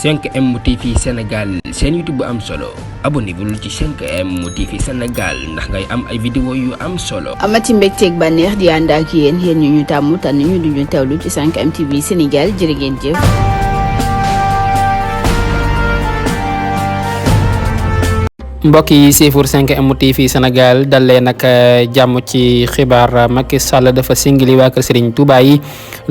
5M TV Sénégal seen YouTube bu am solo abonnez-vous ci 5M TV Sénégal ndax ngay am ay vidéo yu am solo. amati mbégteeg bànneex di ànd ak yéen ñu tàmm tànn ñu duñu teewlu ci 5M TV Sénégal jërë ngeen jëf. mbokk yi siifur 5M TV Sénégal dalee nag jàmm ci xibaar Macky Sall dafa singili waa kër Serigne Touba yi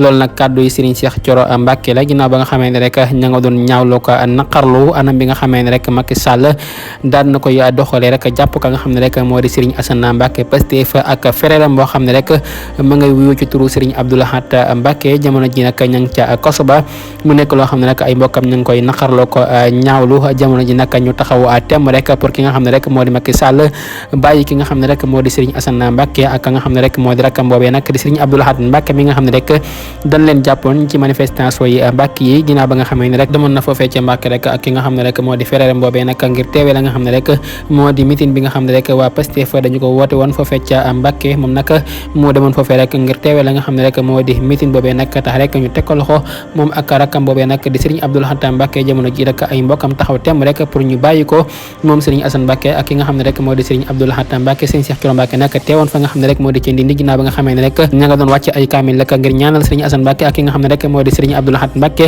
loolu nag kàddu yi Serigne Cheikh Thioro Mbacké la ginnaaw ba nga xamee ne rek ña nga doon ñaawloo ko naqarlu anam bi nga xamee ne rek Macky Sall daan na koy doxalee rek jàpp ka nga xam ne rek moo di Serigne Assane Mbacké Pastef ak frèram boo xam ne rek ma ngay wuyu ci turu Serigne Abdou Lahad Mbacké jamono ji nag ña ngi ca kaso ba mu nekk loo xam ne rek ay mbokkam ñu ngi koy naqarloo ko ñaawlu jamono ji nag ñu taxaw tem rek pour ki nga xam ne rek moo di Macky Sall bàyyi ki nga xam ne rek moo di Serigne Assane Mbacké ak nga xam ne rek moo di rakam boobee nag di Serigne Abdou Lahad Mbacké mi nga xam ne rek dañ leen jàppoon ci manifestation yi Mbacké yi ginnaaw ba nga xam ne rek demoon na foofee ca Mbacké rek ak ki nga xam ne rek moo di frère boobee nag ngir teewee la nga xam ne rek moo di meeting bi nga xam ne rek waa Pastef dañu ko woote woon foofee ca Mbacké moom nag moo demoon foofee rek ngir teewee la nga xam ne rek moo di meeting boobee nag tax rek ñu teg ko loxo moom ak rakam boobee nag di Serigne Abdou Lahad Mbacké jamono ji rek ay mbokkam taxaw tem rek pour ñu bàyyi ko moom Serigne Assane Mbacké ak ki nga xam ne rek moo di Serigne Abdou Lahad Mbacké Serigne Cheikh Thioro Mbacké nag teewoon fa nga xam ne rek moo di ci Ndindi ginnaaw ba nga xamee ne rek ña nga doon wàcc ay kaamil rek ngir ñaanal Serigne Assane Mbacké ak ki nga xam ne rek moo di Serigne Abdou Lahad Mbacké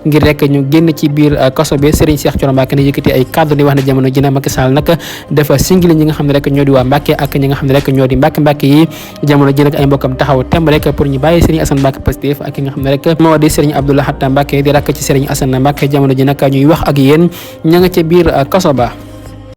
ngir rek ñu génn ci biir kaso bi Serigne Cheikh Thioro Mbacké ne yëkkati ay kàddu di wax ne jamono ji na Macky Sall nag dafa singili ñi nga xam ne rek ñoo di waa Mbacké ak ñi nga xam ne rek ñoo di Mbacké yi jamono ji nag ay mbokkam taxaw temb rek pour ñu bàyyi Serigne Assane Mbacké Pastef ak ki nga xam ne rek moo di Serigne Abdou Lahad Mbacké di rakk ci Serigne Assane Mbacké jamono ji nag ñuy wax ak yéen ña nga ca biir kaso ba.